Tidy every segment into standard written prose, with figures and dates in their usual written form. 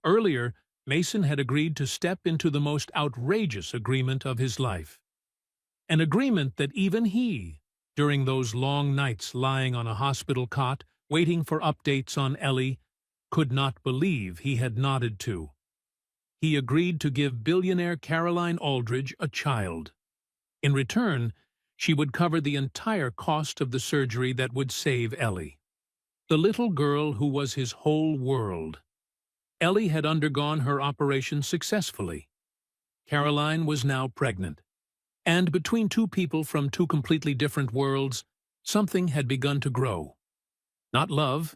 Earlier, Mason had agreed to step into the most outrageous agreement of his life. An agreement that even he, during those long nights lying on a hospital cot, waiting for updates on Ellie, could not believe he had nodded to. He agreed to give billionaire Caroline Aldridge a child. In return, she would cover the entire cost of the surgery that would save Ellie, the little girl who was his whole world. Ellie had undergone her operation successfully. Caroline was now pregnant, and between two people from two completely different worlds, something had begun to grow. Not love,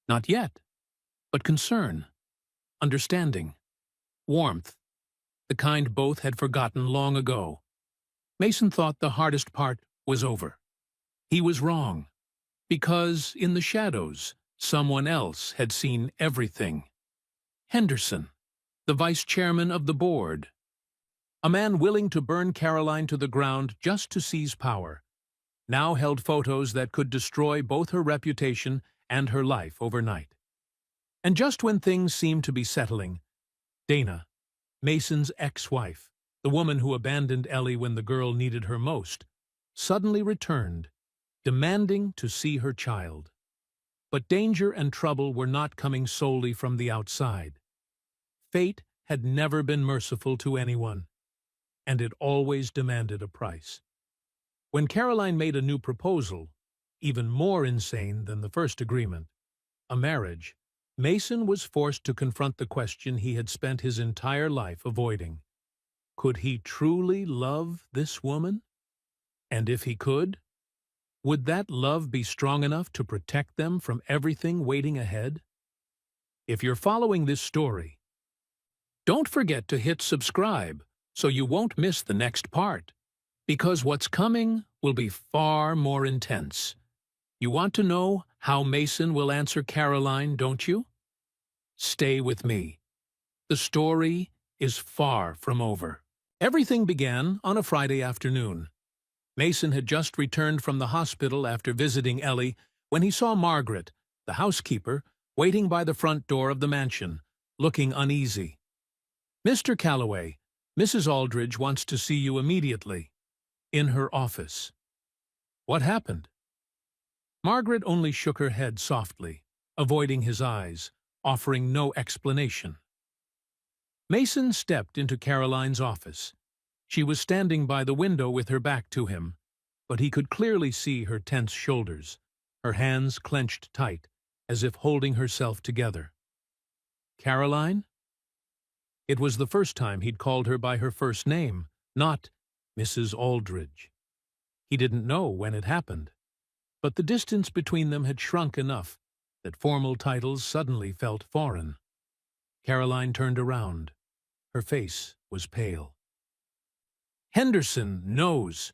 not yet, but concern, understanding, warmth, the kind both had forgotten long ago. Mason thought the hardest part was over. He was wrong, because in the shadows, someone else had seen everything. Henderson, the vice chairman of the board. A man willing to burn Caroline to the ground just to seize power, now held photos that could destroy both her reputation and her life overnight. And just when things seemed to be settling, Dana, Mason's ex-wife, the woman who abandoned Ellie when the girl needed her most, suddenly returned, demanding to see her child. But danger and trouble were not coming solely from the outside. Fate had never been merciful to anyone, and it always demanded a price. When Caroline made a new proposal, even more insane than the first agreement, a marriage, Mason was forced to confront the question he had spent his entire life avoiding. Could he truly love this woman? And if he could, would that love be strong enough to protect them from everything waiting ahead? If you're following this story, don't forget to hit subscribe so you won't miss the next part, because what's coming will be far more intense. You want to know how Mason will answer Caroline, don't you? Stay with me. The story is far from over. Everything began on a Friday afternoon. Mason had just returned from the hospital after visiting Ellie when he saw Margaret, the housekeeper, waiting by the front door of the mansion, looking uneasy. "Mr. Calloway, Mrs. Aldridge wants to see you immediately. In her office." "What happened?" Margaret only shook her head softly, avoiding his eyes, offering no explanation. Mason stepped into Caroline's office. She was standing by the window with her back to him, but he could clearly see her tense shoulders, her hands clenched tight, as if holding herself together. "Caroline?" It was the first time he'd called her by her first name, not Mrs. Aldridge. He didn't know when it happened, but the distance between them had shrunk enough that formal titles suddenly felt foreign. Caroline turned around. Her face was pale. "Henderson knows."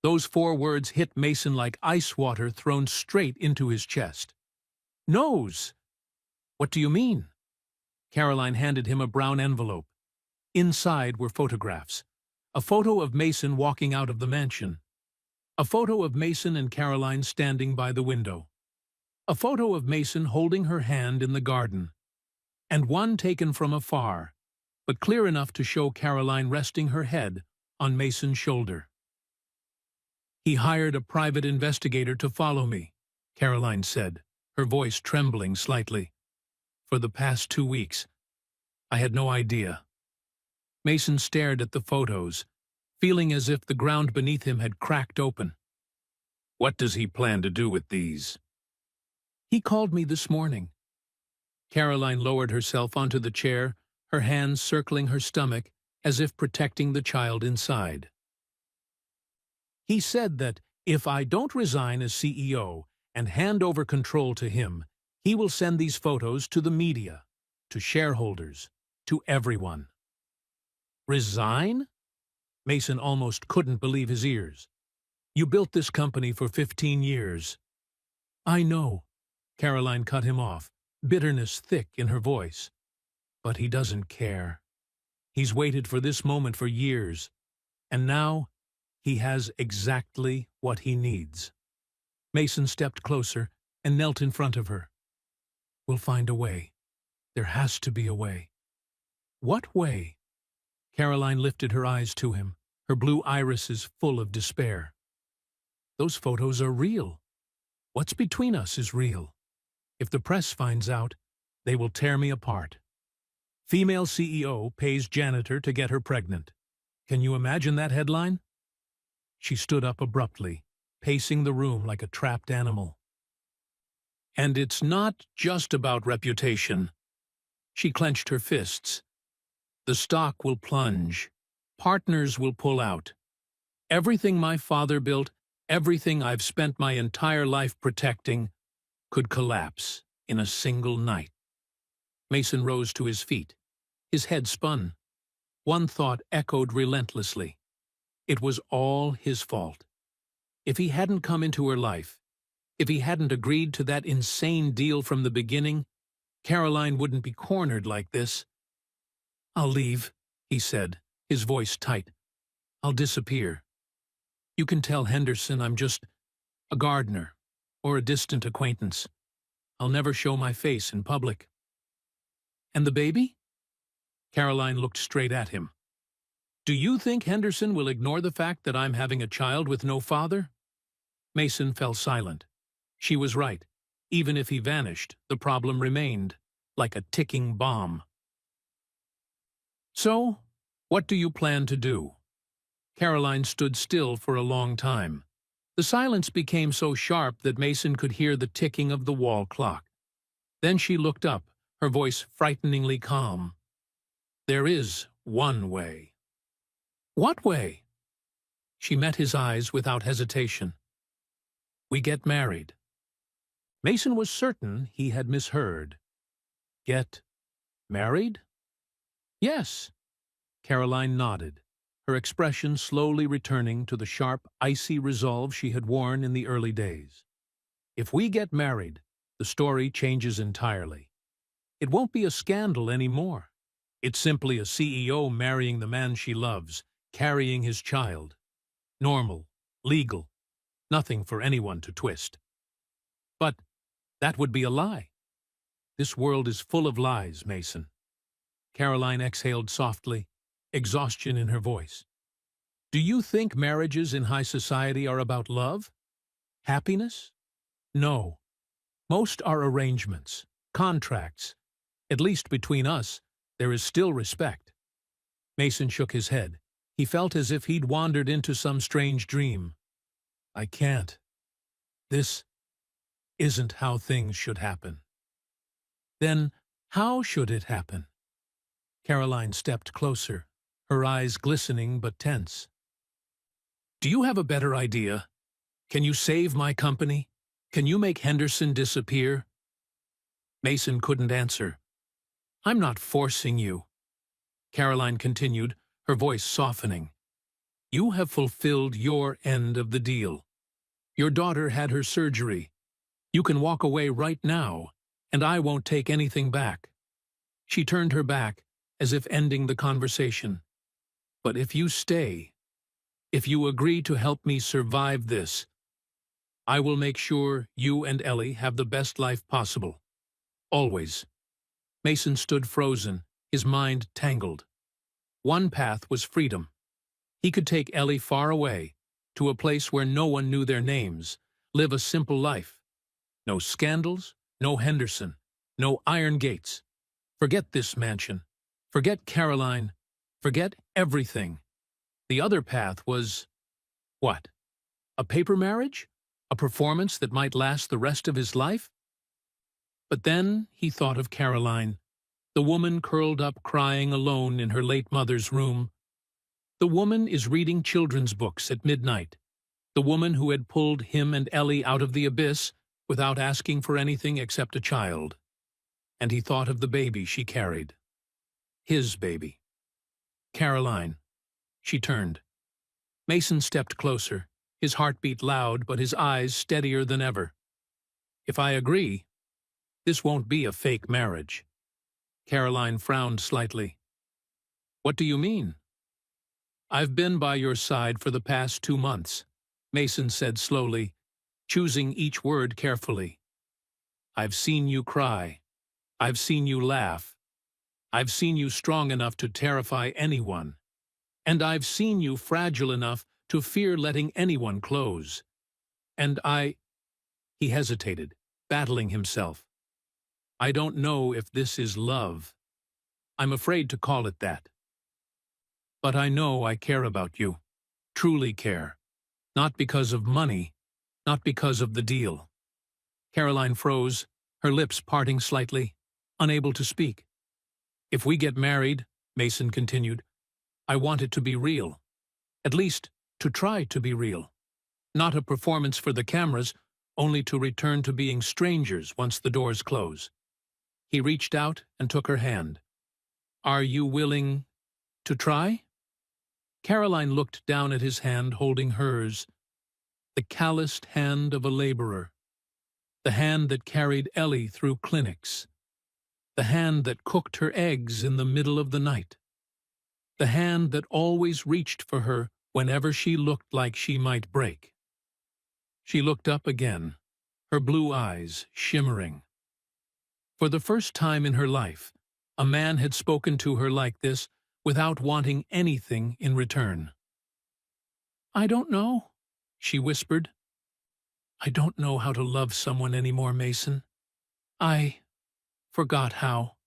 Those 4 words hit Mason like ice water thrown straight into his chest. "Knows? What do you mean?" Caroline handed him a brown envelope. Inside were photographs. A photo of Mason walking out of the mansion. A photo of Mason and Caroline standing by the window. A photo of Mason holding her hand in the garden. And one taken from afar, but clear enough to show Caroline resting her head on Mason's shoulder. "He hired a private investigator to follow me," Caroline said, her voice trembling slightly. "For the past 2 weeks. I had no idea." Mason stared at the photos, feeling as if the ground beneath him had cracked open. "What does he plan to do with these?" "He called me this morning." Caroline lowered herself onto the chair, her hands circling her stomach as if protecting the child inside. "He said that if I don't resign as CEO and hand over control to him, he will send these photos to the media, to shareholders, to everyone." "Resign?" Mason almost couldn't believe his ears. "You built this company for 15 years. "I know," Caroline cut him off, bitterness thick in her voice. "But he doesn't care. He's waited for this moment for years, and now he has exactly what he needs." Mason stepped closer and knelt in front of her. "We'll find a way. There has to be a way. What way? Caroline lifted her eyes to him, her blue irises full of despair. Those photos are real. What's between us is real. If the press finds out, they will tear me apart. Female CEO pays janitor to get her pregnant. Can you imagine that headline? She stood up abruptly, pacing the room like a trapped animal. And it's not just about reputation. She clenched her fists. The stock will plunge. Partners will pull out. Everything my father built, everything I've spent my entire life protecting, could collapse in a single night. Mason rose to his feet. His head spun. One thought echoed relentlessly. It was all his fault. If he hadn't come into her life, if he hadn't agreed to that insane deal from the beginning, Caroline wouldn't be cornered like this. "I'll leave," he said, his voice tight. "I'll disappear. You can tell Henderson I'm just a gardener or a distant acquaintance. I'll never show my face in public." "And the baby?" Caroline looked straight at him. "Do you think Henderson will ignore the fact that I'm having a child with no father?" Mason fell silent. She was right. Even if he vanished, the problem remained, like a ticking bomb. "So, what do you plan to do?" Caroline stood still for a long time. The silence became so sharp that Mason could hear the ticking of the wall clock. Then she looked up, her voice frighteningly calm. "There is one way." "What way?" She met his eyes without hesitation. "We get married." Mason was certain he had misheard. "Get married?" "Yes." Caroline nodded, her expression slowly returning to the sharp, icy resolve she had worn in the early days. "If we get married, the story changes entirely. It won't be a scandal anymore. It's simply a CEO marrying the man she loves, carrying his child. Normal, legal, nothing for anyone to twist. But that would be a lie. This world is full of lies, Mason." Caroline exhaled softly, exhaustion in her voice. "Do you think marriages in high society are about love? Happiness? No. Most are arrangements, contracts. At least between us, there is still respect." Mason shook his head. He felt as if he'd wandered into some strange dream. "I can't. This isn't how things should happen." "Then how should it happen?" Caroline stepped closer, her eyes glistening but tense. "Do you have a better idea? Can you save my company? Can you make Henderson disappear?" Mason couldn't answer. "I'm not forcing you," Caroline continued, her voice softening. "You have fulfilled your end of the deal. Your daughter had her surgery. You can walk away right now, and I won't take anything back." She turned her back, as if ending the conversation. "But if you stay, if you agree to help me survive this, I will make sure you and Ellie have the best life possible. Always." Mason stood frozen, his mind tangled. One path was freedom. He could take Ellie far away, to a place where no one knew their names, live a simple life. No scandals, no Henderson, no iron gates. Forget this mansion. Forget Caroline. Forget everything. The other path was, what? A paper marriage? A performance that might last the rest of his life? But then he thought of Caroline, the woman curled up crying alone in her late mother's room. The woman is reading children's books at midnight. The woman who had pulled him and Ellie out of the abyss without asking for anything except a child. And he thought of the baby she carried. His baby. Caroline. She turned. Mason stepped closer, his heartbeat loud but his eyes steadier than ever. "If I agree, this won't be a fake marriage." Caroline frowned slightly. "What do you mean?" "I've been by your side for the past 2 months," Mason said slowly, choosing each word carefully. "I've seen you cry. I've seen you laugh. I've seen you strong enough to terrify anyone. And I've seen you fragile enough to fear letting anyone close. And He hesitated, battling himself. I don't know if this is love. I'm afraid to call it that. But I know I care about you. Truly care. Not because of money, not because of the deal. Caroline froze, her lips parting slightly, unable to speak. If we get married, Mason continued, I want it to be real. At least, to try to be real. Not a performance for the cameras, only to return to being strangers once the doors close. He reached out and took her hand. Are you willing to try? Caroline looked down at his hand holding hers, the calloused hand of a laborer, the hand that carried Ellie through clinics, the hand that cooked her eggs in the middle of the night, the hand that always reached for her whenever she looked like she might break. She looked up again, her blue eyes shimmering. For the first time in her life, a man had spoken to her like this without wanting anything in return. I don't know, she whispered. I don't know how to love someone anymore, Mason. I forgot how.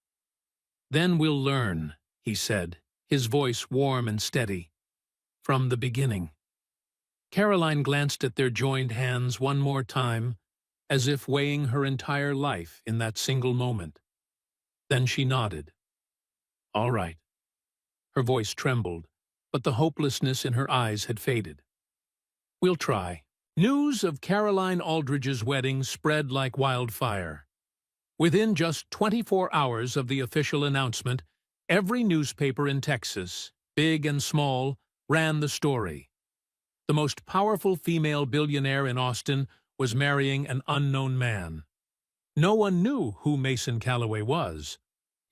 Then we'll learn, he said, his voice warm and steady. From the beginning. Caroline glanced at their joined hands one more time, as if weighing her entire life in that single moment. Then she nodded. All right. Her voice trembled, but the hopelessness in her eyes had faded. We'll try. News of Caroline Aldridge's wedding spread like wildfire. Within just 24 hours of the official announcement, every newspaper in Texas, big and small, ran the story. The most powerful female billionaire in Austin was marrying an unknown man. No one knew who Mason Calloway was.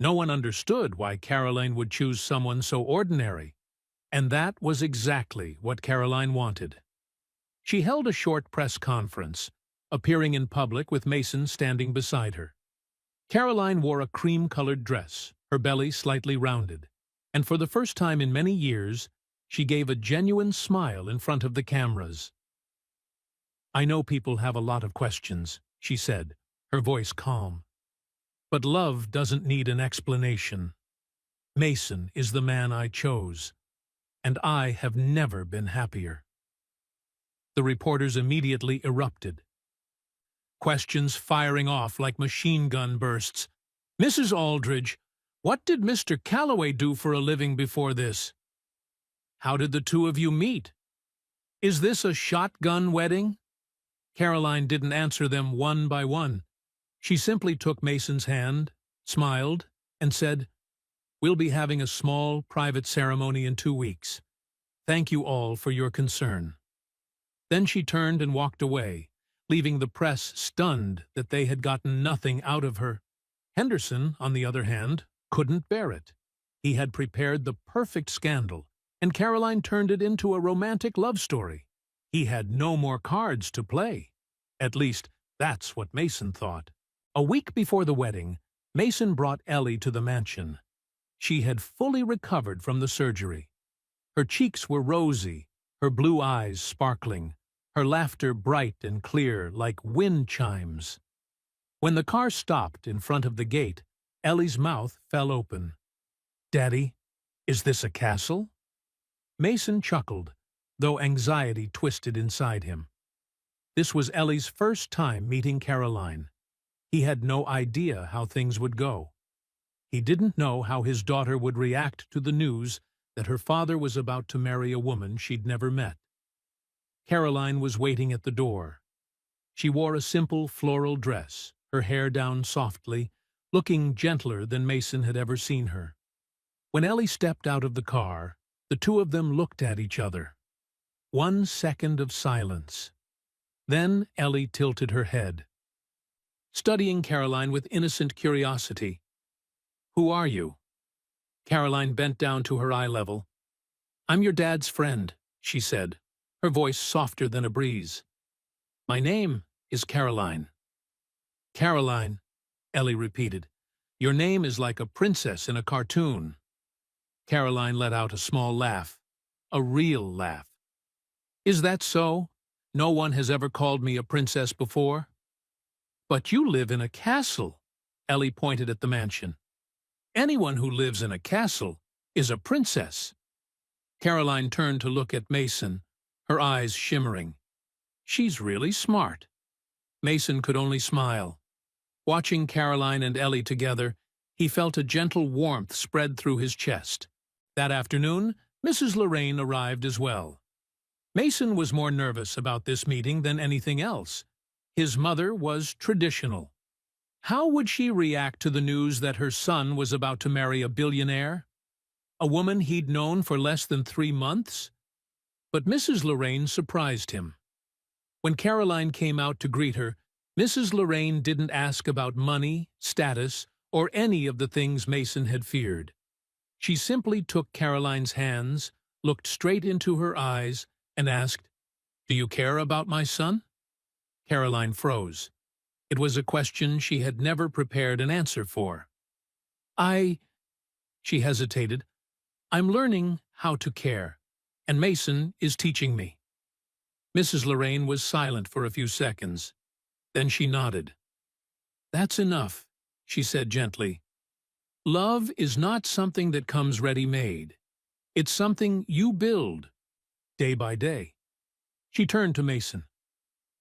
No one understood why Caroline would choose someone so ordinary. And that was exactly what Caroline wanted. She held a short press conference, appearing in public with Mason standing beside her. Caroline wore a cream-colored dress, her belly slightly rounded, and for the first time in many years, she gave a genuine smile in front of the cameras. I know people have a lot of questions, she said, her voice calm. But love doesn't need an explanation. Mason is the man I chose, and I have never been happier. The reporters immediately erupted. Questions firing off like machine gun bursts. Mrs. Aldridge, what did Mr. Calloway do for a living before this? How did the two of you meet? Is this a shotgun wedding? Caroline didn't answer them one by one. She simply took Mason's hand, smiled, and said, We'll be having a small, private ceremony in 2 weeks. Thank you all for your concern. Then she turned and walked away, leaving the press stunned that they had gotten nothing out of her. Henderson, on the other hand, couldn't bear it. He had prepared the perfect scandal, and Caroline turned it into a romantic love story. He had no more cards to play. At least, that's what Mason thought. A week before the wedding, Mason brought Ellie to the mansion. She had fully recovered from the surgery. Her cheeks were rosy, her blue eyes sparkling, her laughter bright and clear like wind chimes. When the car stopped in front of the gate, Ellie's mouth fell open. Daddy, is this a castle? Mason chuckled, though anxiety twisted inside him. This was Ellie's first time meeting Caroline. He had no idea how things would go. He didn't know how his daughter would react to the news that her father was about to marry a woman she'd never met. Caroline was waiting at the door. She wore a simple floral dress, her hair down softly, looking gentler than Mason had ever seen her. When Ellie stepped out of the car, the two of them looked at each other. 1 second of silence. Then Ellie tilted her head, studying Caroline with innocent curiosity. Who are you? Caroline bent down to her eye level. I'm your dad's friend, she said, her voice softer than a breeze. My name is Caroline. Caroline, Ellie repeated. Your name is like a princess in a cartoon." Caroline let out a small laugh. A real laugh. "Is that so? No one has ever called me a princess before?" "But you live in a castle." Ellie pointed at the mansion. "Anyone who lives in a castle is a princess." Caroline turned to look at Mason, her eyes shimmering. "She's really smart." Mason could only smile. Watching Caroline and Ellie together, he felt a gentle warmth spread through his chest. That afternoon, Mrs. Lorraine arrived as well. Mason was more nervous about this meeting than anything else. His mother was traditional. How would she react to the news that her son was about to marry a billionaire? A woman he'd known for less than 3 months? But Mrs. Lorraine surprised him. When Caroline came out to greet her, Mrs. Lorraine didn't ask about money, status, or any of the things Mason had feared. She simply took Caroline's hands, looked straight into her eyes, and asked, "Do you care about my son?" Caroline froze. It was a question she had never prepared an answer for. She hesitated. "I'm learning how to care, and Mason is teaching me." Mrs. Lorraine was silent for a few seconds. Then she nodded. "That's enough," she said gently. "Love is not something that comes ready-made. It's something you build, day by day." She turned to Mason.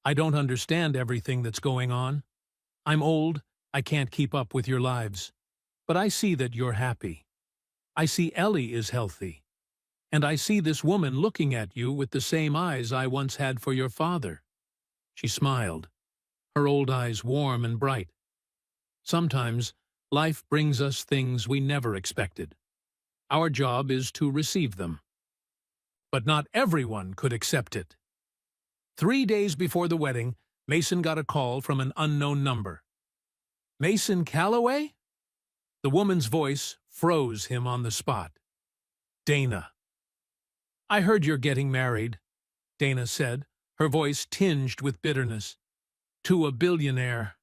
"I don't understand everything that's going on. I'm old, I can't keep up with your lives. But I see that you're happy. I see Ellie is healthy. And I see this woman looking at you with the same eyes I once had for your father." She smiled, her old eyes warm and bright. Sometimes, life brings us things we never expected. Our job is to receive them. But not everyone could accept it. 3 days before the wedding, Mason got a call from an unknown number. "Mason Calloway?" The woman's voice froze him on the spot. "Dana." "I heard you're getting married," Dana said, her voice tinged with bitterness. "To a billionaire.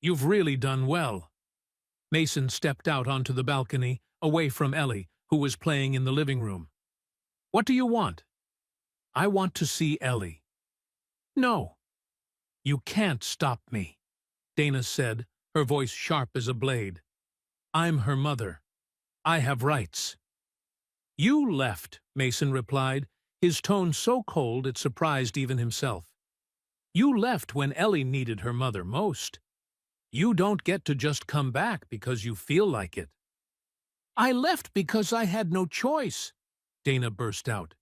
You've really done well." Mason stepped out onto the balcony, away from Ellie, who was playing in the living room. "What do you want?" "I want to see Ellie." "No." "You can't stop me," Dana said, her voice sharp as a blade. "I'm her mother. I have rights." "You left," Mason replied, his tone so cold it surprised even himself. "You left when Ellie needed her mother most. You don't get to just come back because you feel like it." "I left because I had no choice," Dana burst out.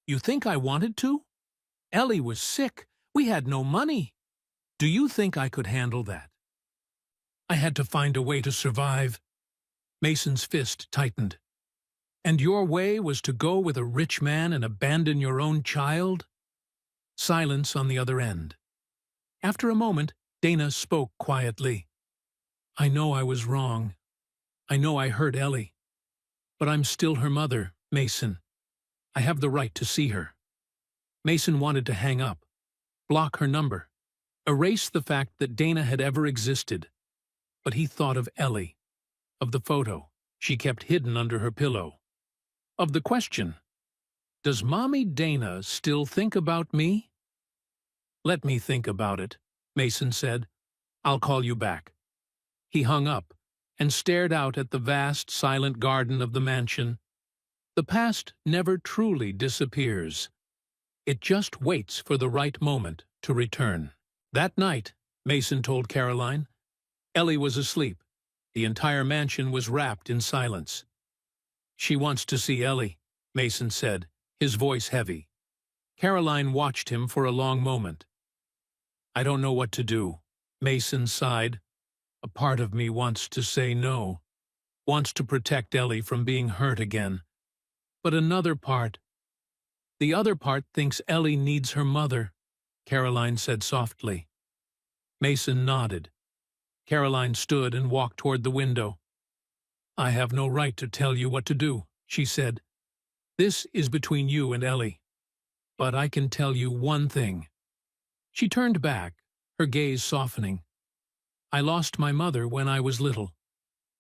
"You think I wanted to? Ellie was sick. We had no money. Do you think I could handle that? I had to find a way to survive." Mason's fist tightened. "And your way was to go with a rich man and abandon your own child?" Silence on the other end. After a moment, Dana spoke quietly. "I know I was wrong. I know I hurt Ellie. But I'm still her mother, Mason. I have the right to see her." Mason wanted to hang up, block her number, erase the fact that Dana had ever existed. But he thought of Ellie, of the photo she kept hidden under her pillow, of the question, "Does Mommy Dana still think about me?" "Let me think about it," Mason said. "I'll call you back." He hung up and stared out at the vast, silent garden of the mansion. The past never truly disappears. It just waits for the right moment to return. That night, Mason told Caroline, Ellie was asleep. The entire mansion was wrapped in silence. "She wants to see Ellie," Mason said, his voice heavy. Caroline watched him for a long moment. "I don't know what to do," Mason sighed. "A part of me wants to say no, wants to protect Ellie from being hurt again. But the other part thinks Ellie needs her mother," Caroline said softly. Mason nodded. Caroline stood and walked toward the window. "I have no right to tell you what to do," she said. "This is between you and Ellie. But I can tell you one thing." She turned back, her gaze softening. "I lost my mother when I was little.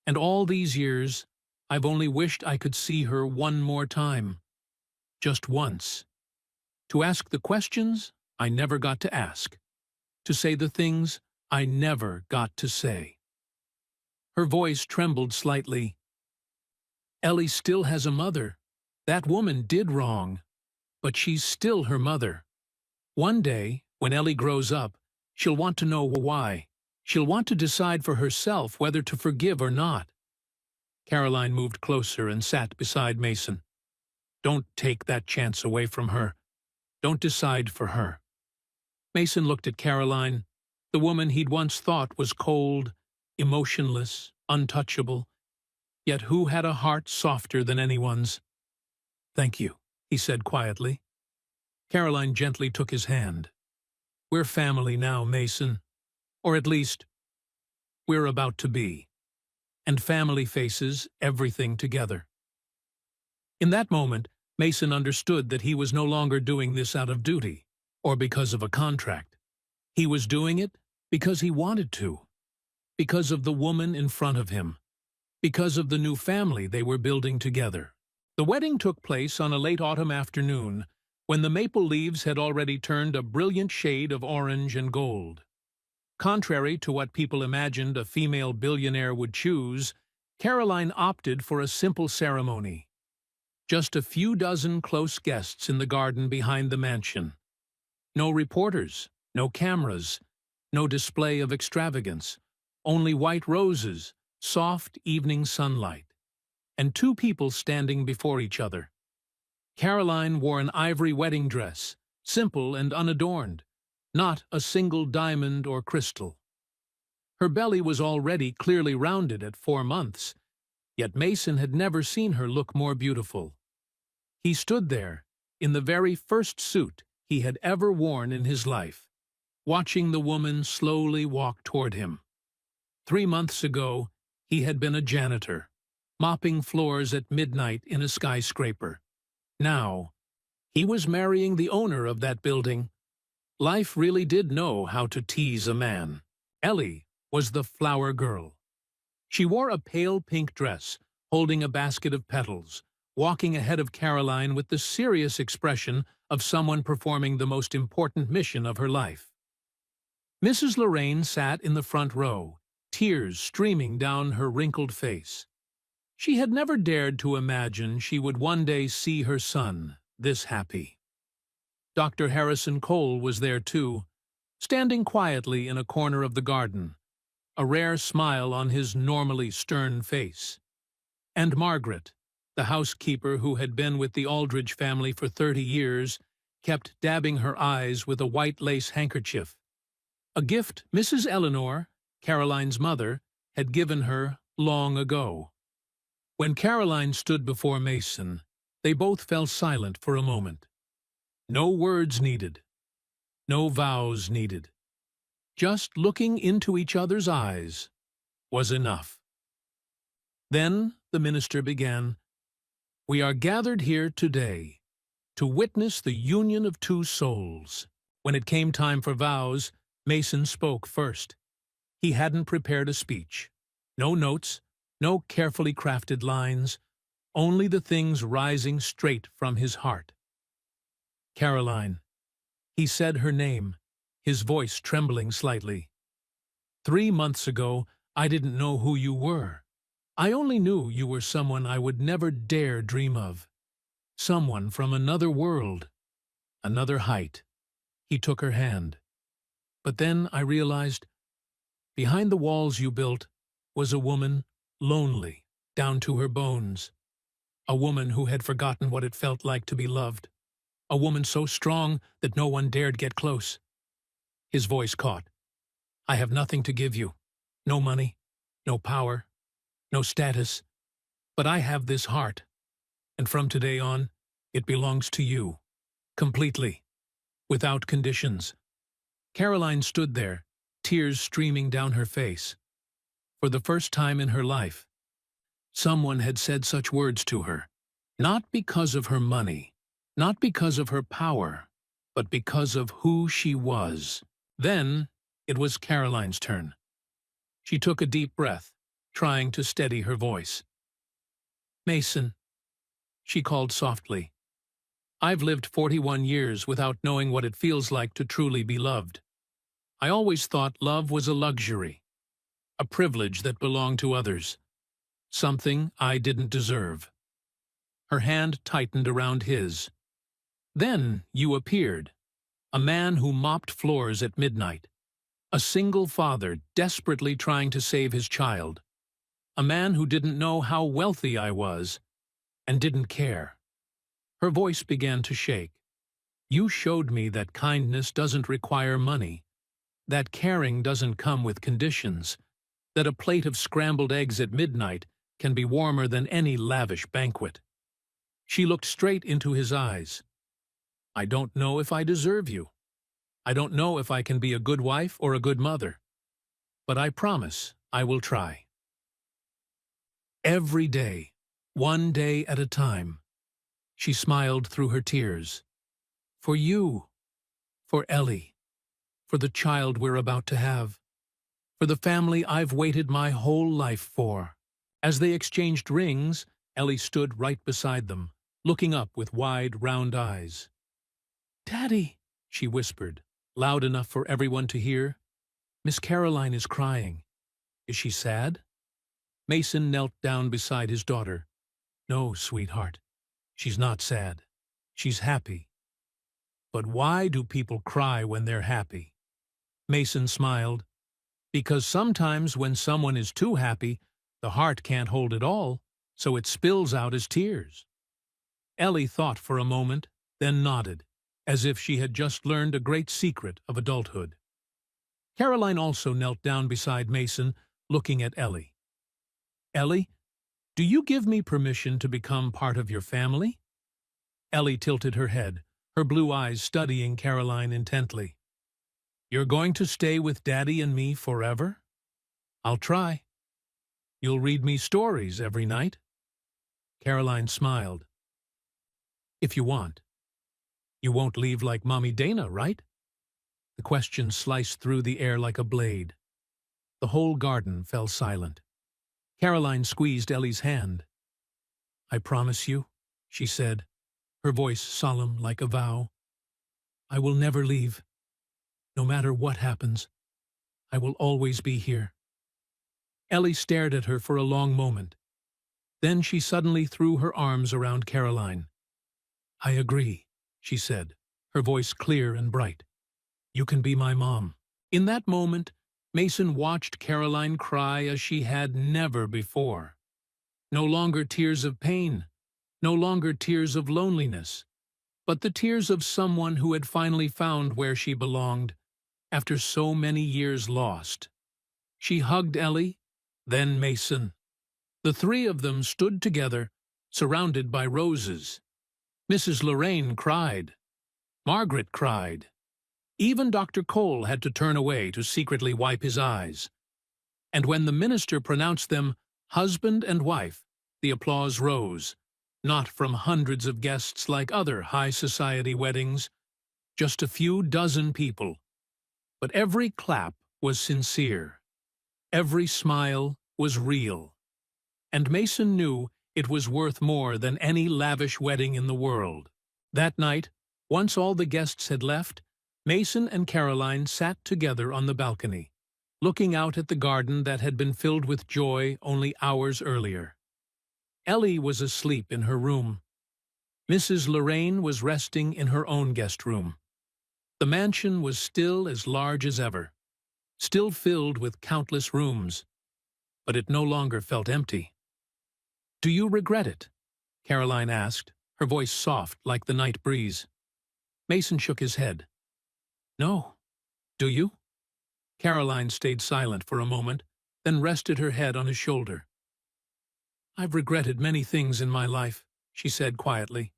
And all these years, I've only wished I could see her one more time. Just once. To ask the questions I never got to ask. To say the things I never got to say. Her voice trembled slightly. Ellie still has a mother. That woman did wrong, but she's still her mother. One day, when Ellie grows up, she'll want to know why. She'll want to decide for herself whether to forgive or not. Caroline moved closer and sat beside Mason. Don't take that chance away from her. Don't decide for her. Mason looked at Caroline, the woman he'd once thought was cold, emotionless, untouchable, yet who had a heart softer than anyone's. Thank you, he said quietly. Caroline gently took his hand. We're family now, Mason. Or at least, we're about to be. And family faces everything together. In that moment, Mason understood that he was no longer doing this out of duty, or because of a contract. He was doing it because he wanted to, because of the woman in front of him, because of the new family they were building together. The wedding took place on a late autumn afternoon, when the maple leaves had already turned a brilliant shade of orange and gold. Contrary to what people imagined a female billionaire would choose, Caroline opted for a simple ceremony. Just a few dozen close guests in the garden behind the mansion. No reporters, no cameras, no display of extravagance, only white roses, soft evening sunlight, and two people standing before each other. Caroline wore an ivory wedding dress, simple and unadorned, not a single diamond or crystal. Her belly was already clearly rounded at 4 months, yet Mason had never seen her look more beautiful. He stood there, in the very first suit he had ever worn in his life, watching the woman slowly walk toward him. 3 months ago, he had been a janitor, mopping floors at midnight in a skyscraper. Now, he was marrying the owner of that building. Life really did know how to tease a man. Ellie was the flower girl. She wore a pale pink dress, holding a basket of petals, walking ahead of Caroline with the serious expression of someone performing the most important mission of her life. Mrs. Lorraine sat in the front row, tears streaming down her wrinkled face. She had never dared to imagine she would one day see her son this happy. Dr. Harrison Cole was there too, standing quietly in a corner of the garden, a rare smile on his normally stern face. And Margaret, the housekeeper who had been with the Aldridge family for 30 years, kept dabbing her eyes with a white lace handkerchief, a gift Mrs. Eleanor, Caroline's mother, had given her long ago. When Caroline stood before Mason, they both fell silent for a moment. No words needed. No vows needed. Just looking into each other's eyes was enough. Then the minister began, "We are gathered here today to witness the union of two souls." When it came time for vows, Mason spoke first. He hadn't prepared a speech. No notes, no carefully crafted lines, only the things rising straight from his heart. Caroline. He said her name, his voice trembling slightly. 3 months ago, I didn't know who you were. I only knew you were someone I would never dare dream of. Someone from another world, another height. He took her hand. But then I realized, behind the walls you built was a woman, lonely, down to her bones. A woman who had forgotten what it felt like to be loved. A woman so strong that no one dared get close. His voice caught. I have nothing to give you. No money, no power, no status. But I have this heart. And from today on, it belongs to you. Completely. Without conditions. Caroline stood there, tears streaming down her face. For the first time in her life, someone had said such words to her. Not because of her money. Not because of her power, but because of who she was. Then it was Caroline's turn. She took a deep breath, trying to steady her voice. "Mason," she called softly. "I've lived 41 years without knowing what it feels like to truly be loved. I always thought love was a luxury, a privilege that belonged to others, something I didn't deserve." Her hand tightened around his. "Then you appeared, a man who mopped floors at midnight, a single father desperately trying to save his child, a man who didn't know how wealthy I was and didn't care." Her voice began to shake. "You showed me that kindness doesn't require money, that caring doesn't come with conditions, that a plate of scrambled eggs at midnight can be warmer than any lavish banquet." She looked straight into his eyes. "I don't know if I deserve you. I don't know if I can be a good wife or a good mother. But I promise I will try." Every day, one day at a time, she smiled through her tears. "For you, for Ellie, for the child we're about to have, for the family I've waited my whole life for." As they exchanged rings, Ellie stood right beside them, looking up with wide, round eyes. "Daddy," she whispered, loud enough for everyone to hear. "Miss Caroline is crying. Is she sad?" Mason knelt down beside his daughter. "No, sweetheart, she's not sad. She's happy." "But why do people cry when they're happy?" Mason smiled. "Because sometimes when someone is too happy, the heart can't hold it all, so it spills out as tears." Ellie thought for a moment, then nodded, as if she had just learned a great secret of adulthood. Caroline also knelt down beside Mason, looking at Ellie. "Ellie, do you give me permission to become part of your family?" Ellie tilted her head, her blue eyes studying Caroline intently. "You're going to stay with Daddy and me forever?" "I'll try." "You'll read me stories every night?" Caroline smiled. "If you want. You won't leave like Mommy Dana, right?" The question sliced through the air like a blade. The whole garden fell silent. Caroline squeezed Ellie's hand. "I promise you," she said, her voice solemn like a vow. "I will never leave. No matter what happens, I will always be here." Ellie stared at her for a long moment. Then she suddenly threw her arms around Caroline. "I agree," she said, her voice clear and bright. "You can be my mom." In that moment, Mason watched Caroline cry as she had never before. No longer tears of pain, no longer tears of loneliness, but the tears of someone who had finally found where she belonged after so many years lost. She hugged Ellie, then Mason. The three of them stood together, surrounded by roses. Mrs. Lorraine cried. Margaret cried. Even Dr. Cole had to turn away to secretly wipe his eyes. And when the minister pronounced them husband and wife, the applause rose, not from hundreds of guests like other high society weddings, just a few dozen people. But every clap was sincere. Every smile was real. And Mason knew it was worth more than any lavish wedding in the world. That night, once all the guests had left, Mason and Caroline sat together on the balcony, looking out at the garden that had been filled with joy only hours earlier. Ellie was asleep in her room. Mrs. Lorraine was resting in her own guest room. The mansion was still as large as ever, still filled with countless rooms, but it no longer felt empty. "Do you regret it?" Caroline asked, her voice soft like the night breeze. Mason shook his head. "No. Do you?" Caroline stayed silent for a moment, then rested her head on his shoulder. "I've regretted many things in my life," she said quietly.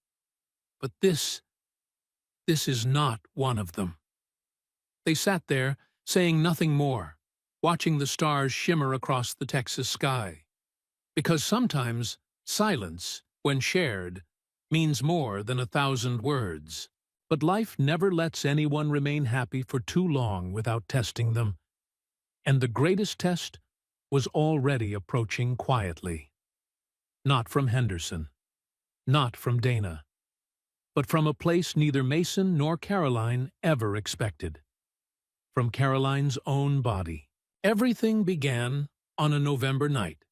"But this is not one of them." They sat there, saying nothing more, watching the stars shimmer across the Texas sky. Because sometimes silence, when shared, means more than 1,000 words. But life never lets anyone remain happy for too long without testing them. And the greatest test was already approaching quietly. Not from Henderson, not from Dana, but from a place neither Mason nor Caroline ever expected. From Caroline's own body. Everything began on a November night.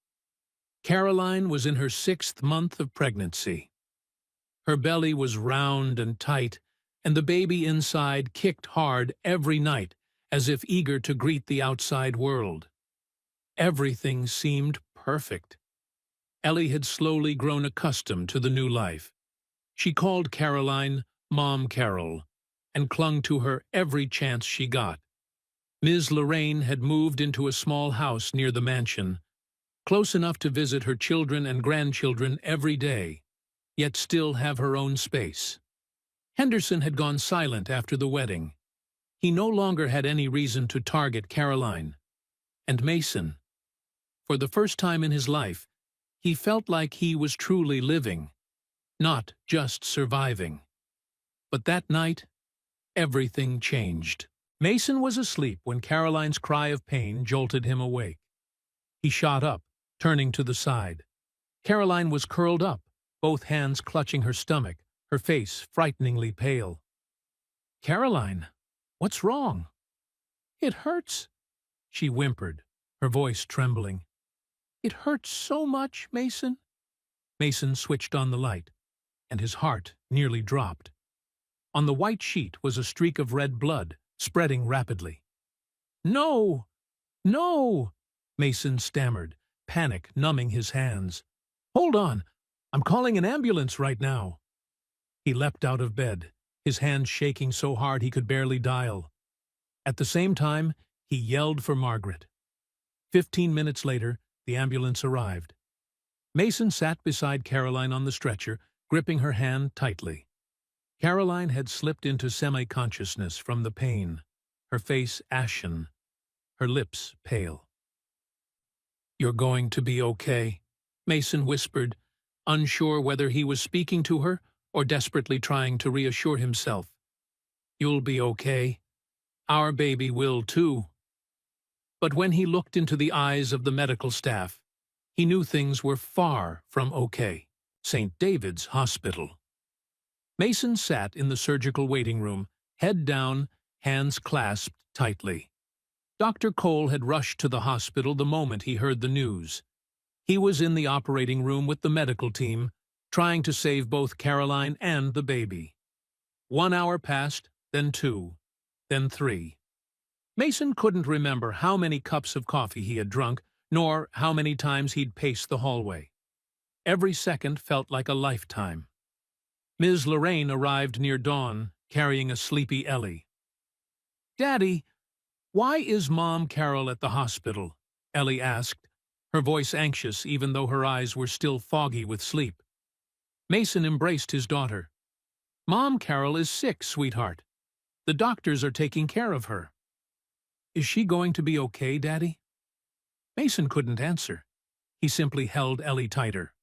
Caroline was in her 6th month of pregnancy. Her belly was round and tight, and the baby inside kicked hard every night, as if eager to greet the outside world. Everything seemed perfect. Ellie had slowly grown accustomed to the new life. She called Caroline Mom Carol and clung to her every chance she got. Ms. Lorraine had moved into a small house near the mansion, close enough to visit her children and grandchildren every day, yet still have her own space. Henderson had gone silent after the wedding. He no longer had any reason to target Caroline. And Mason, for the first time in his life, he felt like he was truly living, not just surviving. But that night, everything changed. Mason was asleep when Caroline's cry of pain jolted him awake. He shot up, turning to the side. Caroline was curled up, both hands clutching her stomach, her face frighteningly pale. "Caroline, what's wrong?" "It hurts," she whimpered, her voice trembling. "It hurts so much, Mason." Mason switched on the light, and his heart nearly dropped. On the white sheet was a streak of red blood, spreading rapidly. "No! No!" Mason stammered, panic numbing his hands. "Hold on! I'm calling an ambulance right now." He leapt out of bed, his hands shaking so hard he could barely dial. At the same time, he yelled for Margaret. 15 minutes later, the ambulance arrived. Mason sat beside Caroline on the stretcher, gripping her hand tightly. Caroline had slipped into semi-consciousness from the pain, her face ashen, her lips pale. "You're going to be okay," Mason whispered, unsure whether he was speaking to her or desperately trying to reassure himself. "You'll be okay. Our baby will too." But when he looked into the eyes of the medical staff, he knew things were far from okay. St. David's Hospital. Mason sat in the surgical waiting room, head down, hands clasped tightly. Dr. Cole had rushed to the hospital the moment he heard the news. He was in the operating room with the medical team, trying to save both Caroline and the baby. 1 hour passed, then 2, then 3. Mason couldn't remember how many cups of coffee he had drunk, nor how many times he'd paced the hallway. Every second felt like a lifetime. Ms. Lorraine arrived near dawn, carrying a sleepy Ellie. "Daddy, why is Mom Carol at the hospital?" Ellie asked, her voice anxious even though her eyes were still foggy with sleep. Mason embraced his daughter. "Mom Carol is sick, sweetheart. The doctors are taking care of her." "Is she going to be okay, Daddy?" Mason couldn't answer. He simply held Ellie tighter,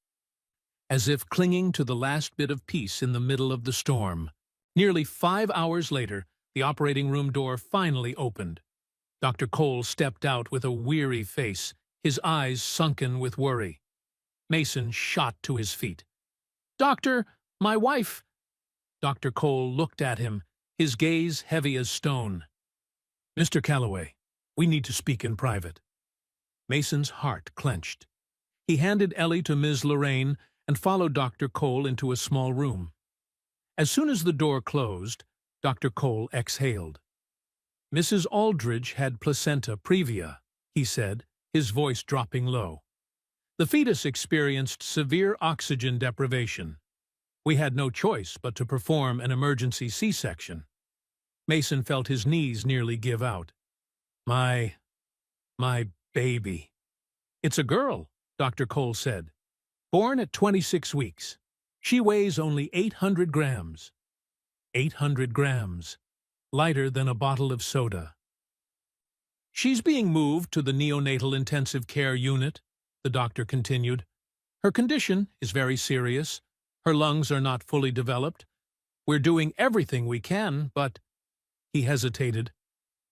as if clinging to the last bit of peace in the middle of the storm. Nearly 5 hours later, the operating room door finally opened. Dr. Cole stepped out with a weary face, his eyes sunken with worry. Mason shot to his feet. "Doctor, my wife—" Dr. Cole looked at him, his gaze heavy as stone. "Mr. Calloway, we need to speak in private." Mason's heart clenched. He handed Ellie to Ms. Lorraine and followed Dr. Cole into a small room. As soon as the door closed, Dr. Cole exhaled. "Mrs. Aldridge had placenta previa," he said, his voice dropping low. "The fetus experienced severe oxygen deprivation. We had no choice but to perform an emergency C-section." Mason felt his knees nearly give out. My baby." "It's a girl," Dr. Cole said. "Born at 26 weeks. She weighs only 800 grams. 800 grams. Lighter than a bottle of soda." "She's being moved to the neonatal intensive care unit," the doctor continued. "Her condition is very serious. Her lungs are not fully developed. We're doing everything we can, but—" He hesitated.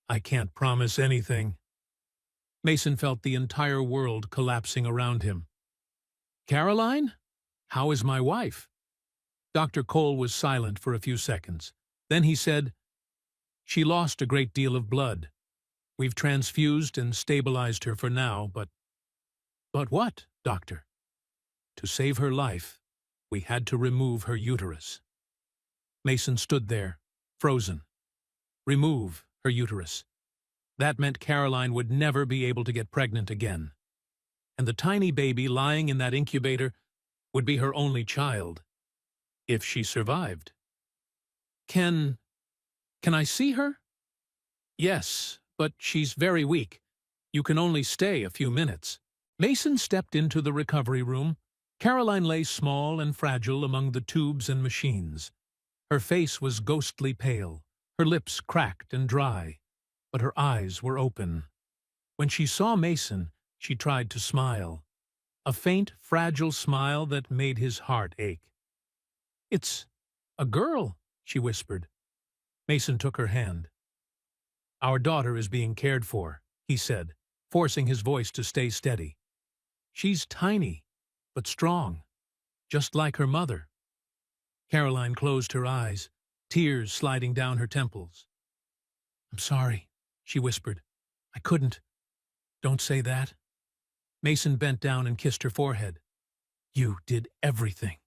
"I can't promise anything." Mason felt the entire world collapsing around him. "Caroline? How is my wife?" Dr. Cole was silent for a few seconds. Then he said, "She lost a great deal of blood. We've transfused and stabilized her for now, but—" "But what, doctor?" "To save her life, we had to remove her uterus." Mason stood there, frozen. Remove her uterus. That meant Caroline would never be able to get pregnant again. And the tiny baby lying in that incubator would be her only child, if she survived. Can I see her?" "Yes, but she's very weak. You can only stay a few minutes." Mason stepped into the recovery room. Caroline lay small and fragile among the tubes and machines. Her face was ghostly pale, her lips cracked and dry, but her eyes were open. When she saw Mason, she tried to smile. A faint, fragile smile that made his heart ache. "It's a girl," she whispered. Mason took her hand. "Our daughter is being cared for," he said, forcing his voice to stay steady. "She's tiny, but strong, just like her mother." Caroline closed her eyes, tears sliding down her temples. "I'm sorry," she whispered. "I couldn't. Don't say that." Mason bent down and kissed her forehead. "You did everything.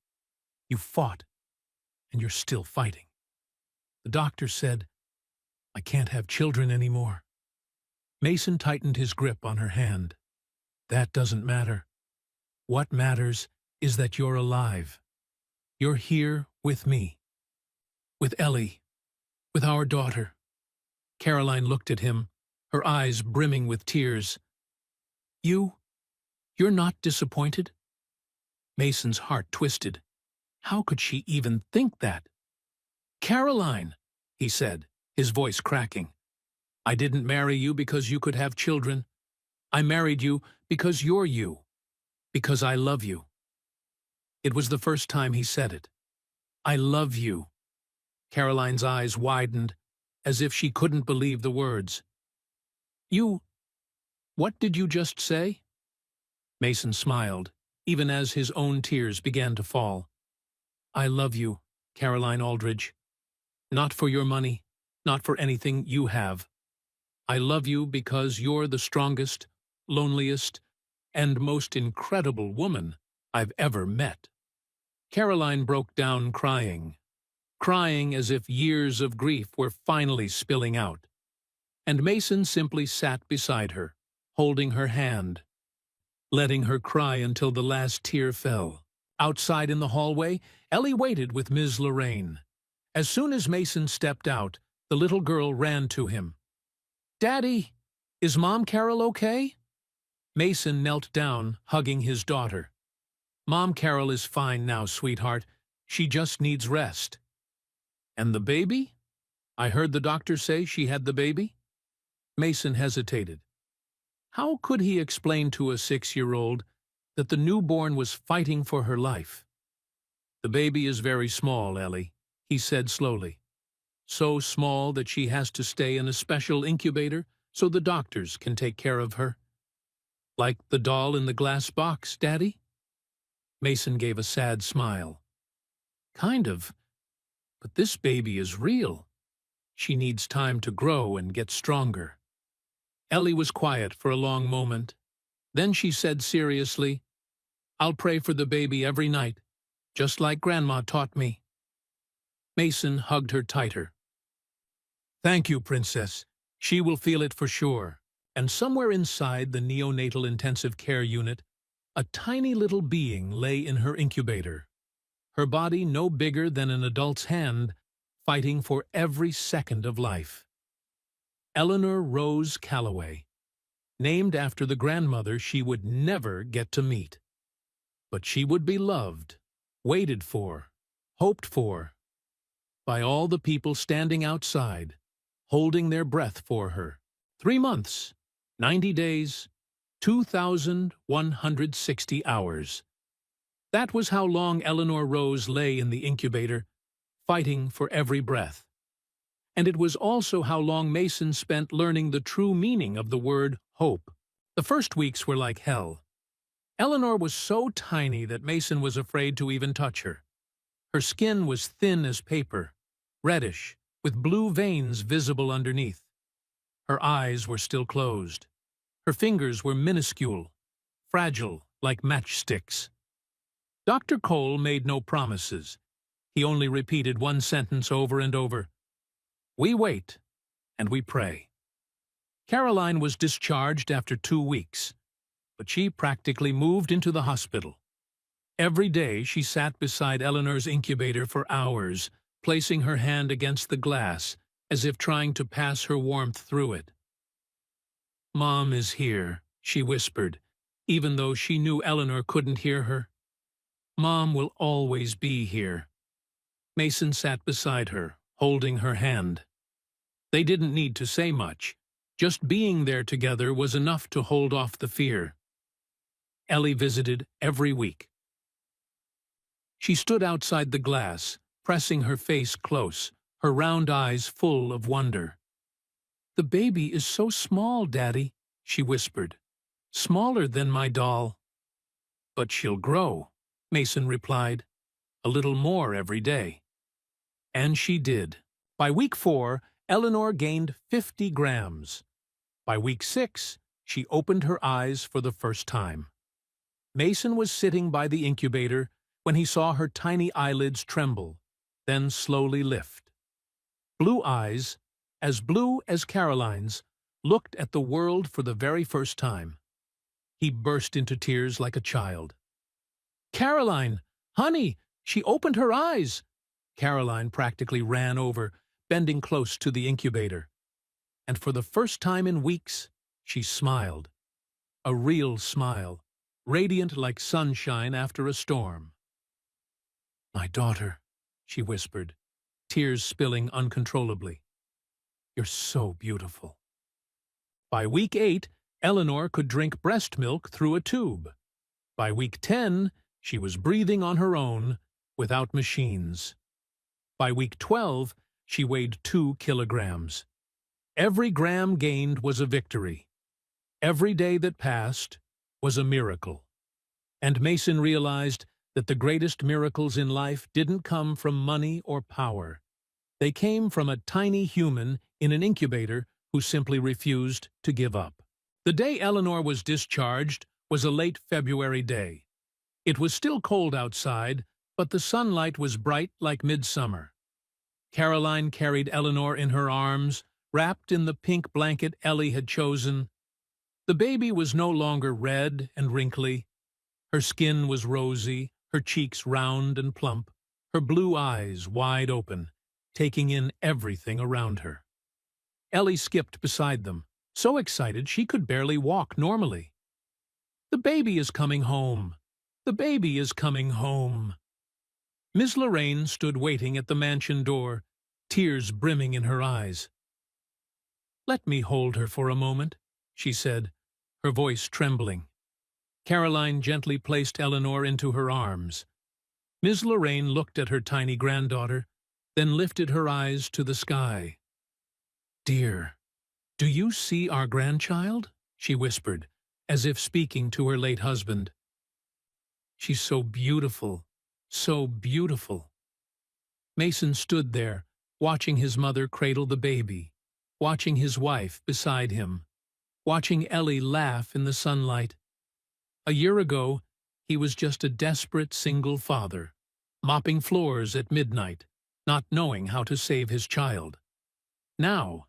You fought, and you're still fighting. The doctor said, I can't have children anymore." Mason tightened his grip on her hand. "That doesn't matter. What matters is that you're alive. You're here with me. With Ellie. With our daughter." Caroline looked at him, her eyes brimming with tears. You're not disappointed?" Mason's heart twisted. How could she even think that? "Caroline," he said, his voice cracking. "I didn't marry you because you could have children. I married you because you're you. Because I love you." It was the first time he said it. "I love you." Caroline's eyes widened, as if she couldn't believe the words. What did you just say?" Mason smiled, even as his own tears began to fall. "I love you, Caroline Aldridge. Not for your money, not for anything you have. I love you because you're the strongest, loneliest, and most incredible woman I've ever met." Caroline broke down crying as if years of grief were finally spilling out. And Mason simply sat beside her, holding her hand, letting her cry until the last tear fell. Outside in the hallway, Ellie waited with Ms. Lorraine. As soon as Mason stepped out, the little girl ran to him. "Daddy, is Mom Carol okay?" Mason knelt down, hugging his daughter. "Mom Carol is fine now, sweetheart. She just needs rest." "And the baby? I heard the doctor say she had the baby." Mason hesitated. How could he explain to a 6-year-old that the newborn was fighting for her life? "The baby is very small, Ellie," he said slowly. "So small that she has to stay in a special incubator so the doctors can take care of her." "Like the doll in the glass box, Daddy?" Mason gave a sad smile. "Kind of, but this baby is real. She needs time to grow and get stronger." Ellie was quiet for a long moment. Then she said seriously, "I'll pray for the baby every night, just like Grandma taught me." Mason hugged her tighter. "Thank you, Princess. She will feel it for sure." And somewhere inside the neonatal intensive care unit, a tiny little being lay in her incubator, her body no bigger than an adult's hand, fighting for every second of life. Eleanor Rose Calloway, named after the grandmother she would never get to meet. But she would be loved, waited for, hoped for, by all the people standing outside, holding their breath for her. 3 months, 90 days, 2,160 hours. That was how long Eleanor Rose lay in the incubator, fighting for every breath. And it was also how long Mason spent learning the true meaning of the word hope. The first weeks were like hell. Eleanor was so tiny that Mason was afraid to even touch her. Her skin was thin as paper, reddish, with blue veins visible underneath. Her eyes were still closed. Her fingers were minuscule, fragile like matchsticks. Dr. Cole made no promises. He only repeated one sentence over and over. We wait, and we pray. Caroline was discharged after 2 weeks, but she practically moved into the hospital. Every day she sat beside Eleanor's incubator for hours, placing her hand against the glass, as if trying to pass her warmth through it. Mom is here, she whispered, even though she knew Eleanor couldn't hear her. Mom will always be here. Mason sat beside her, holding her hand. They didn't need to say much. Just being there together was enough to hold off the fear. Ellie visited every week. She stood outside the glass, pressing her face close, her round eyes full of wonder. The baby is so small, Daddy, she whispered. Smaller than my doll. But she'll grow, Mason replied. A little more every day. And she did. By week 4, Eleanor gained 50 grams. By week 6, she opened her eyes for the first time. Mason was sitting by the incubator when he saw her tiny eyelids tremble, then slowly lift. Blue eyes, as blue as Caroline's, looked at the world for the very first time. He burst into tears like a child. Caroline! Honey! She opened her eyes! Caroline practically ran over, bending close to the incubator. And for the first time in weeks, she smiled. A real smile, radiant like sunshine after a storm. My daughter, she whispered, tears spilling uncontrollably. You're so beautiful. By week 8, Eleanor could drink breast milk through a tube. By week 10, she was breathing on her own, without machines. By week 12, she weighed 2 kilograms. Every gram gained was a victory. Every day that passed was a miracle. And Mason realized that the greatest miracles in life didn't come from money or power. They came from a tiny human in an incubator who simply refused to give up. The day Eleanor was discharged was a late February day. It was still cold outside, but the sunlight was bright like midsummer. Caroline carried Eleanor in her arms, wrapped in the pink blanket Ellie had chosen. The baby was no longer red and wrinkly. Her skin was rosy, her cheeks round and plump, her blue eyes wide open, taking in everything around her. Ellie skipped beside them, so excited she could barely walk normally. The baby is coming home. The baby is coming home. Miss Lorraine stood waiting at the mansion door, tears brimming in her eyes. Let me hold her for a moment, she said, her voice trembling. Caroline gently placed Eleanor into her arms. Miss Lorraine looked at her tiny granddaughter, then lifted her eyes to the sky. Dear, do you see our grandchild? She whispered, as if speaking to her late husband. She's so beautiful, so beautiful. Mason stood there, watching his mother cradle the baby, watching his wife beside him, watching Ellie laugh in the sunlight. A year ago, he was just a desperate single father, mopping floors at midnight, not knowing how to save his child. Now,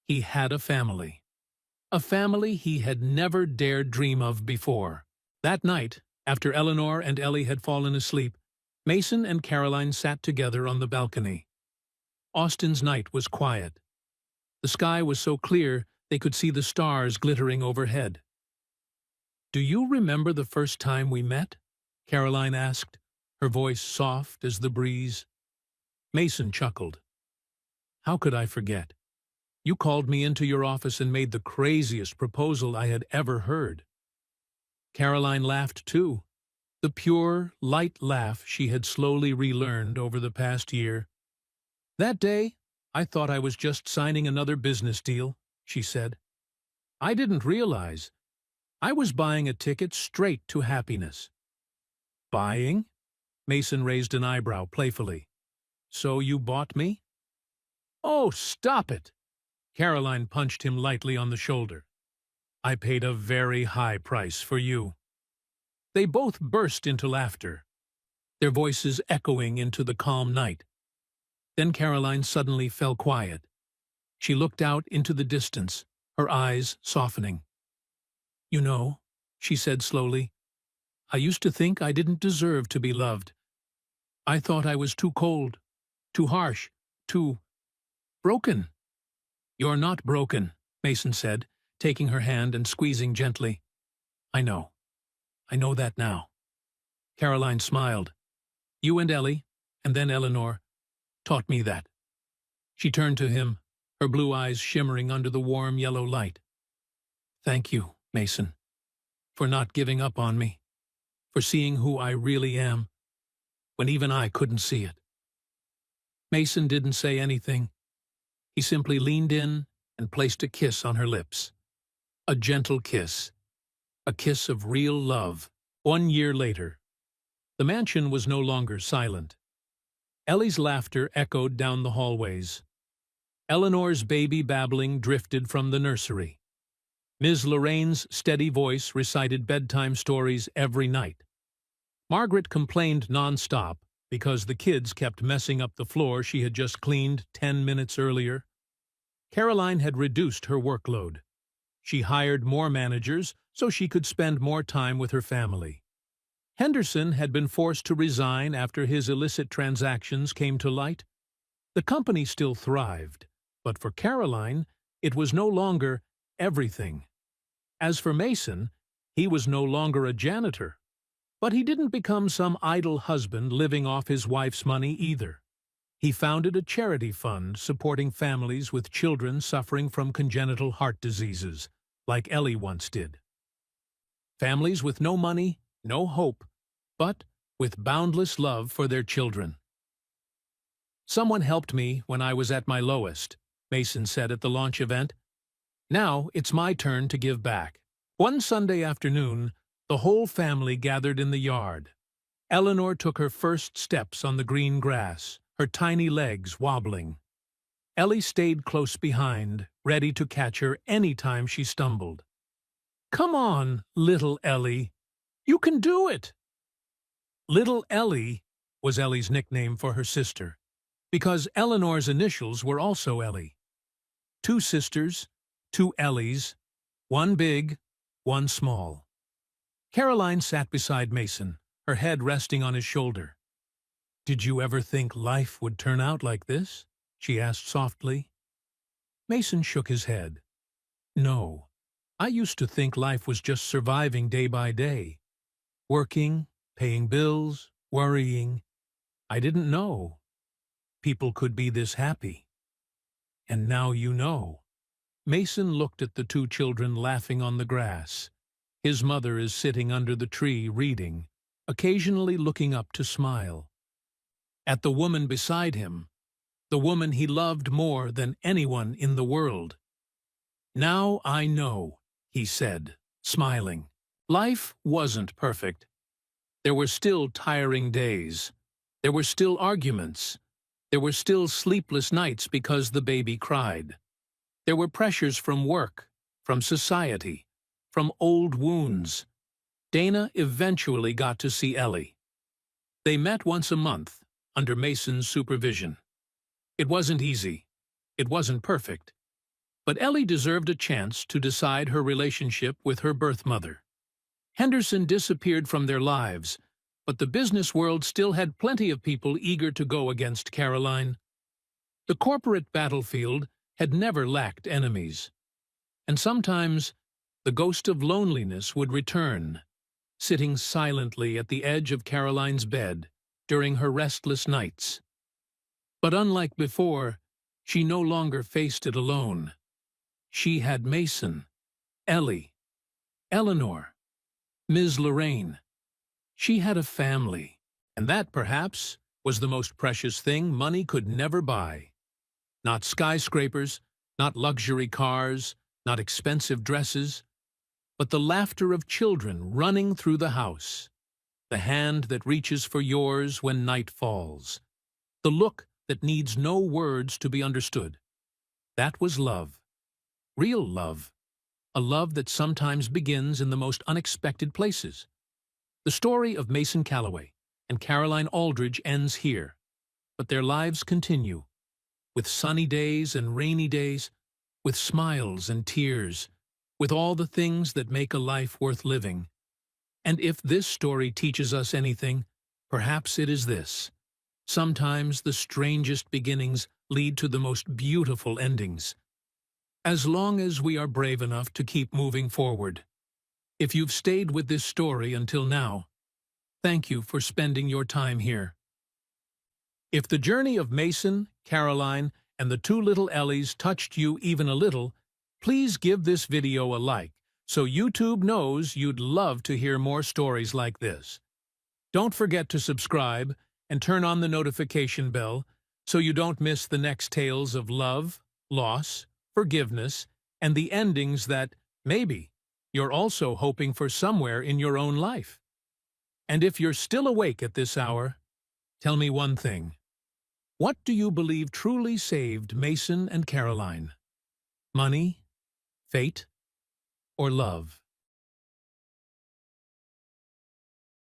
he had a family he had never dared dream of before. That night, after Eleanor and Ellie had fallen asleep, Mason and Caroline sat together on the balcony. Austin's night was quiet. The sky was so clear they could see the stars glittering overhead. Do you remember the first time we met? Caroline asked, her voice soft as the breeze. Mason chuckled. How could I forget? You called me into your office and made the craziest proposal I had ever heard. Caroline laughed too, the pure, light laugh she had slowly relearned over the past year. That day, I thought I was just signing another business deal, she said. I didn't realize I was buying a ticket straight to happiness. Buying? Mason raised an eyebrow playfully. So you bought me? Oh, stop it! Caroline punched him lightly on the shoulder. I paid a very high price for you. They both burst into laughter, their voices echoing into the calm night. Then Caroline suddenly fell quiet. She looked out into the distance, her eyes softening. You know, she said slowly, I used to think I didn't deserve to be loved. I thought I was too cold, too harsh, too broken. You're not broken, Mason said, taking her hand and squeezing gently. I know. I know that now. Caroline smiled. You and Ellie, and then Eleanor, taught me that. She turned to him, her blue eyes shimmering under the warm yellow light. Thank you, Mason, for not giving up on me, for seeing who I really am, when even I couldn't see it. Mason didn't say anything. He simply leaned in and placed a kiss on her lips. A gentle kiss. A kiss of real love. 1 year later, the mansion was no longer silent. Ellie's laughter echoed down the hallways. Eleanor's baby babbling drifted from the nursery. Ms. Lorraine's steady voice recited bedtime stories every night. Margaret complained nonstop because the kids kept messing up the floor she had just cleaned 10 minutes earlier. Caroline had reduced her workload. She hired more managers so she could spend more time with her family. Henderson had been forced to resign after his illicit transactions came to light. The company still thrived, but for Caroline, it was no longer everything. As for Mason, he was no longer a janitor. But he didn't become some idle husband living off his wife's money either. He founded a charity fund supporting families with children suffering from congenital heart diseases, like Ellie once did. Families with no money, no hope, but with boundless love for their children. Someone helped me when I was at my lowest, Mason said at the launch event. Now it's my turn to give back. One Sunday afternoon, the whole family gathered in the yard. Eleanor took her first steps on the green grass, her tiny legs wobbling. Ellie stayed close behind, ready to catch her any time she stumbled. Come on, little Ellie. You can do it! Little Ellie was Ellie's nickname for her sister, because Eleanor's initials were also Ellie. 2 sisters, 2 Ellies, one big, one small. Caroline sat beside Mason, her head resting on his shoulder. Did you ever think life would turn out like this? She asked softly. Mason shook his head. No, I used to think life was just surviving day by day. Working, paying bills, worrying. I didn't know people could be this happy. And now you know. Mason looked at the 2 children laughing on the grass. His mother is sitting under the tree reading, occasionally looking up to smile. At the woman beside him, the woman he loved more than anyone in the world. Now I know, he said, smiling. Life wasn't perfect. There were still tiring days. There were still arguments. There were still sleepless nights because the baby cried. There were pressures from work, from society, from old wounds. Dana eventually got to see Ellie. They met once a month, under Mason's supervision. It wasn't easy. It wasn't perfect. But Ellie deserved a chance to decide her relationship with her birth mother. Henderson disappeared from their lives, but the business world still had plenty of people eager to go against Caroline. The corporate battlefield had never lacked enemies. And sometimes the ghost of loneliness would return, sitting silently at the edge of Caroline's bed during her restless nights. But unlike before, she no longer faced it alone. She had Mason, Ellie, Eleanor, Ms. Lorraine. She had a family, and that, perhaps, was the most precious thing money could never buy. Not skyscrapers, not luxury cars, not expensive dresses, but the laughter of children running through the house, the hand that reaches for yours when night falls, the look that needs no words to be understood. That was love. Real love. A love that sometimes begins in the most unexpected places. The story of Mason Calloway and Caroline Aldridge ends here, but their lives continue, with sunny days and rainy days, with smiles and tears, with all the things that make a life worth living. And if this story teaches us anything, perhaps it is this. Sometimes the strangest beginnings lead to the most beautiful endings. As long as we are brave enough to keep moving forward. If you've stayed with this story until now, thank you for spending your time here. If the journey of Mason, Caroline, and the two little Ellies touched you even a little, please give this video a like so YouTube knows you'd love to hear more stories like this. Don't forget to subscribe and turn on the notification bell so you don't miss the next tales of love, loss, forgiveness, and the endings that, maybe, you're also hoping for somewhere in your own life. And if you're still awake at this hour, tell me one thing. What do you believe truly saved Mason and Caroline? Money, fate, or love?